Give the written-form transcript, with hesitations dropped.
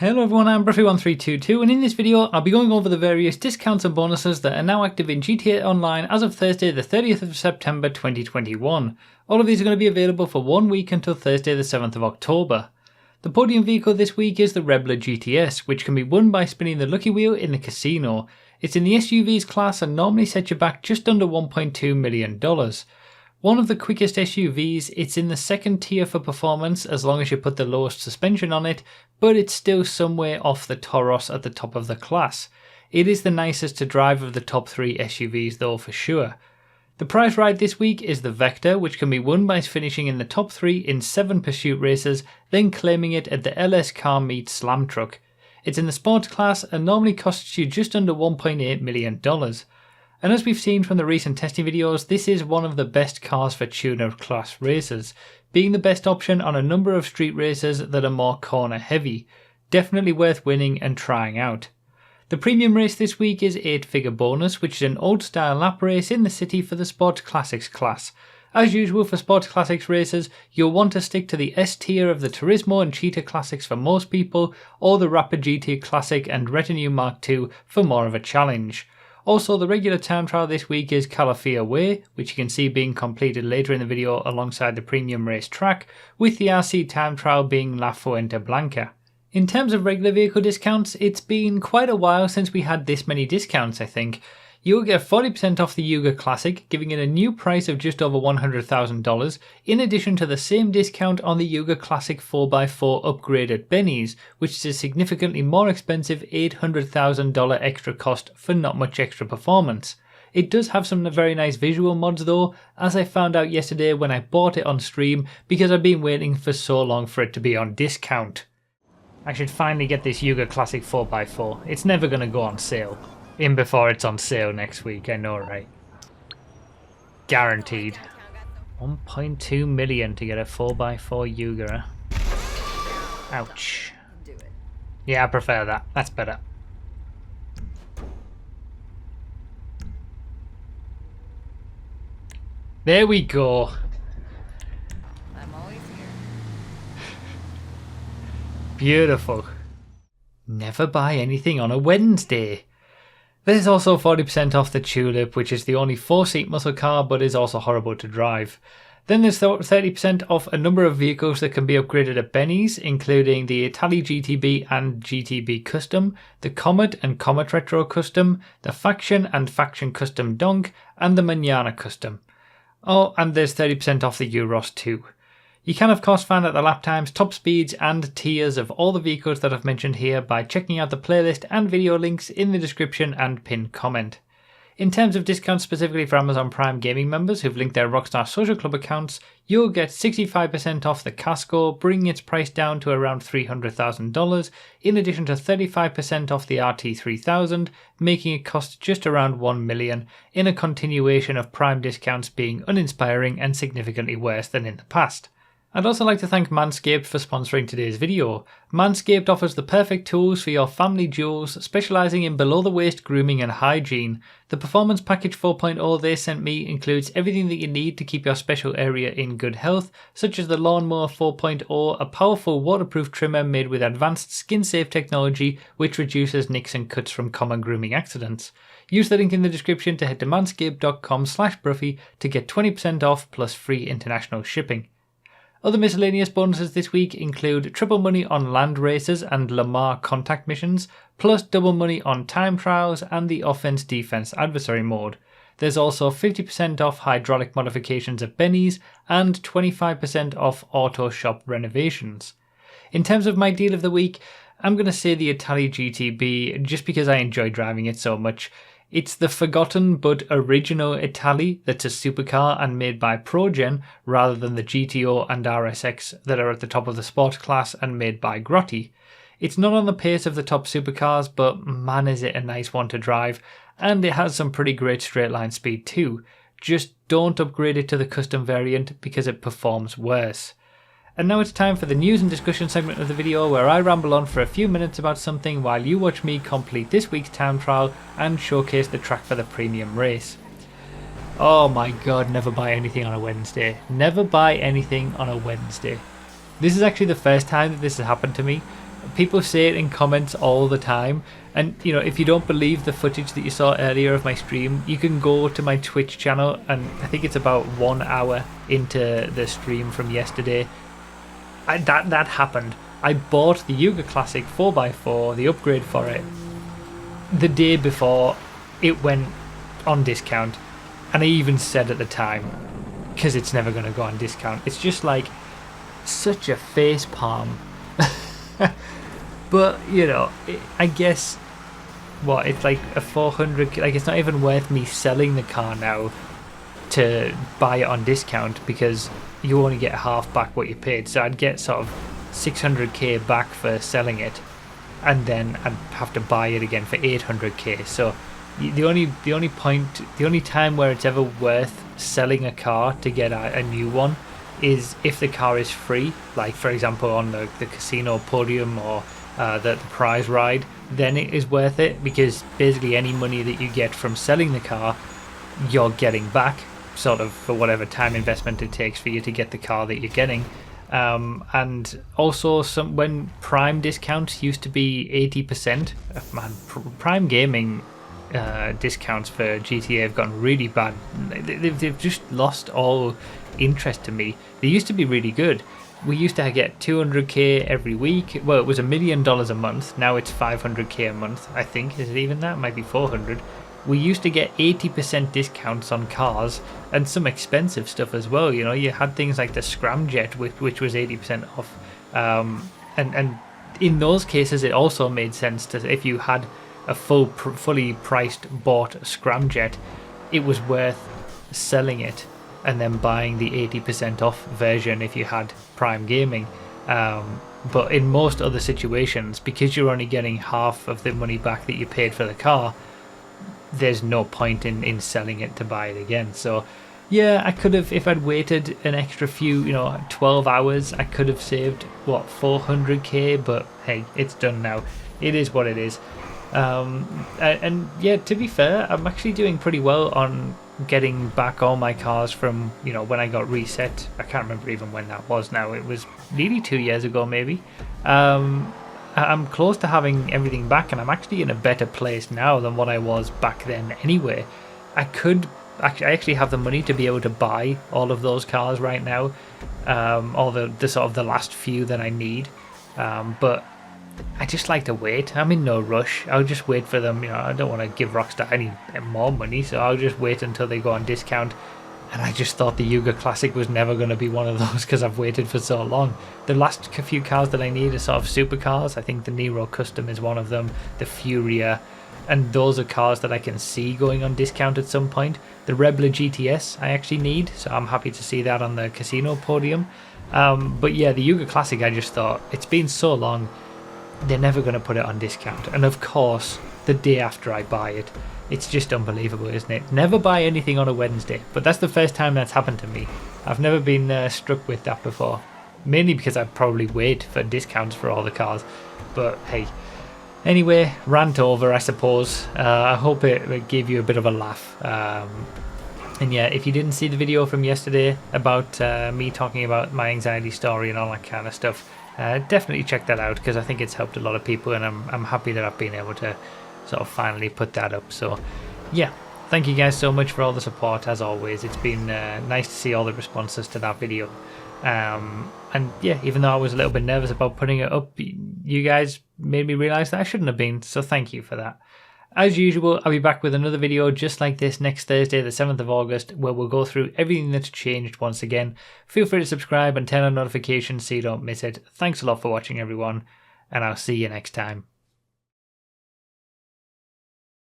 Hello everyone, I'm Bruffy1322 and in this video I'll be going over the various discounts and bonuses that are now active in GTA Online as of Thursday the 30th of September 2021. All of these are going to be available for 1 week until Thursday the 7th of October. The podium vehicle this week is the Rebler GTS, which can be won by spinning the lucky wheel in the casino. It's in the SUVs class and normally sets you back just under $1.2 million. One of the quickest SUVs, it's in the second tier for performance as long as you put the lowest suspension on it, but it's still somewhere off the Toros at the top of the class. It is the nicest to drive of the top 3 SUVs though for sure. The prize ride this week is the Vector, which can be won by finishing in the top 3 in 7 pursuit races, then claiming it at the LS Car Meet Slam Truck. It's in the sports class and normally costs you just under $1.8 million. And as we've seen from the recent testing videos, this is one of the best cars for tuner class races, being the best option on a number of street races that are more corner heavy. Definitely worth winning and trying out. The premium race this week is 8-figure bonus, which is an old style lap race in the city for the Sports Classics class. As usual for Sports Classics races, you'll want to stick to the S tier of the Turismo and Cheetah Classics for most people, or the Rapid GT Classic and Retinue Mark II for more of a challenge. Also, the regular time trial this week is Calafia Way, which you can see being completed later in the video alongside the premium race track, with the RC time trial being La Fuente Blanca. In terms of regular vehicle discounts, it's been quite a while since we had this many discounts I think. You'll get 40% off the Yuga Classic, giving it a new price of just over $100,000, in addition to the same discount on the Yuga Classic 4x4 upgrade at Benny's, which is a significantly more expensive $800,000 extra cost for not much extra performance. It does have some very nice visual mods though, as I found out yesterday when I bought it on stream because I've been waiting for so long for it to be on discount. I should finally get this Yuga Classic 4x4, it's never going to go on sale. In before it's on sale next week, I know, right? Guaranteed. 1.2 million to get a 4x4 Yuga. Ouch. Yeah, I prefer that. That's better. There we go. I'm always here. Beautiful. Never buy anything on a Wednesday. There's also 40% off the Tulip, which is the only 4-seat muscle car but is also horrible to drive. Then there's 30% off a number of vehicles that can be upgraded at Benny's, including the Italy GTB and GTB Custom, the Comet and Comet Retro Custom, the Faction and Faction Custom Donk, and the Manana Custom. Oh, and there's 30% off the Euros too. You can of course find out the lap times, top speeds and tiers of all the vehicles that I've mentioned here by checking out the playlist and video links in the description and pinned comment. In terms of discounts specifically for Amazon Prime Gaming members who've linked their Rockstar Social Club accounts, you'll get 65% off the Casco, bringing its price down to around $300,000, in addition to 35% off the RT3000, making it cost just around $1 million, in a continuation of Prime discounts being uninspiring and significantly worse than in the past. I'd also like to thank Manscaped for sponsoring today's video. Manscaped offers the perfect tools for your family jewels, specialising in below-the-waist grooming and hygiene. The Performance Package 4.0 they sent me includes everything that you need to keep your special area in good health, such as the Lawnmower 4.0, a powerful waterproof trimmer made with advanced skin-safe technology which reduces nicks and cuts from common grooming accidents. Use the link in the description to head to manscaped.com/Bruffy to get 20% off plus free international shipping. Other miscellaneous bonuses this week include triple money on land races and Lamar contact missions, plus double money on time trials and the offense-defense adversary mode. There's also 50% off hydraulic modifications at Benny's and 25% off auto shop renovations. In terms of my deal of the week, I'm going to say the Italy GTB just because I enjoy driving it so much. It's the forgotten but original Italy that's a supercar and made by ProGen rather than the GTO and RSX that are at the top of the sport class and made by Grotti. It's not on the pace of the top supercars, but man is it a nice one to drive, and it has some pretty great straight line speed too. Just don't upgrade it to the custom variant because it performs worse. And now it's time for the news and discussion segment of the video where I ramble on for a few minutes about something while you watch me complete this week's time trial and showcase the track for the premium race. Oh my god, never buy anything on a Wednesday. Never buy anything on a Wednesday. This is actually the first time that this has happened to me. People say it in comments all the time, and you know, if you don't believe the footage that you saw earlier of my stream, you can go to my Twitch channel, and I think it's about 1 hour into the stream from yesterday. That happened. I bought the Yuga Classic 4x4, the upgrade for it, the day before it went on discount, and I even said at the time, because it's never going to go on discount. It's just like such a face palm. But you know, I guess what, it's like a 400, like it's not even worth me selling the car now to buy it on discount, because you only get half back what you paid. So I'd get sort of 600k back for selling it, and then I'd have to buy it again for 800k. So the only time where it's ever worth selling a car to get a new one is if the car is free, like for example on the casino podium or the prize ride. Then it is worth it, because basically any money that you get from selling the car, you're getting back, sort of, for whatever time investment it takes for you to get the car that you're getting. And also, when Prime discounts used to be 80%, man, Prime Gaming discounts for GTA have gotten really bad. They've just lost all interest to me. They used to be really good. We used to get 200k every week. Well, it was $1 million a month. Now it's 500k a month, I think. Is it even that? It might be 400. We used to get 80% discounts on cars, and some expensive stuff as well. You know, you had things like the Scramjet, which was 80% off. And in those cases, it also made sense to, if you had a fully priced bought Scramjet, it was worth selling it and then buying the 80% off version if you had Prime Gaming. But in most other situations, because you're only getting half of the money back that you paid for the car, there's no point in selling it to buy it again. So yeah, I could have, if I'd waited an extra few, 12 hours, I could have saved 400k, but hey, it's done now. It is what it is. And yeah, to be fair, I'm actually doing pretty well on getting back all my cars from, when I got reset. I can't remember even when that was now. It was nearly 2 years ago, maybe. I'm close to having everything back, and I'm actually in a better place now than what I was back then anyway. I actually have the money to be able to buy all of those cars right now, all the sort of the last few that I need, but I just like to wait. I'm in no rush. I'll just wait for them. I don't want to give Rockstar any more money, so I'll just wait until they go on discount. And I just thought the Yuga Classic was never going to be one of those, because I've waited for so long. The last few cars that I need are sort of supercars. I think the Nero Custom is one of them, the Furia, and those are cars that I can see going on discount at some point. The Rebla GTS I actually need, so I'm happy to see that on the casino podium. But yeah, the Yuga Classic, I just thought, it's been so long, they're never going to put it on discount. And of course, the day after I buy it, it's just unbelievable, isn't it? Never buy anything on a Wednesday, but that's the first time that's happened to me. I've never been struck with that before, mainly because I probably wait for discounts for all the cars. But hey, anyway, rant over, I suppose. I hope it gave you a bit of a laugh. And yeah, if you didn't see the video from yesterday about me talking about my anxiety story and all that kind of stuff, definitely check that out, because I think it's helped a lot of people, and I'm happy that I've been able to sort of finally put that up. So yeah, thank you guys so much for all the support, as always. It's been nice to see all the responses to that video, and yeah, even though I was a little bit nervous about putting it up, you guys made me realize that I shouldn't have been, so thank you for that. As usual, I'll be back with another video just like this next Thursday, the 7th of August, where we'll go through everything that's changed once again. Feel free to subscribe and turn on notifications so you don't miss it. Thanks a lot for watching, everyone, and I'll see you next time.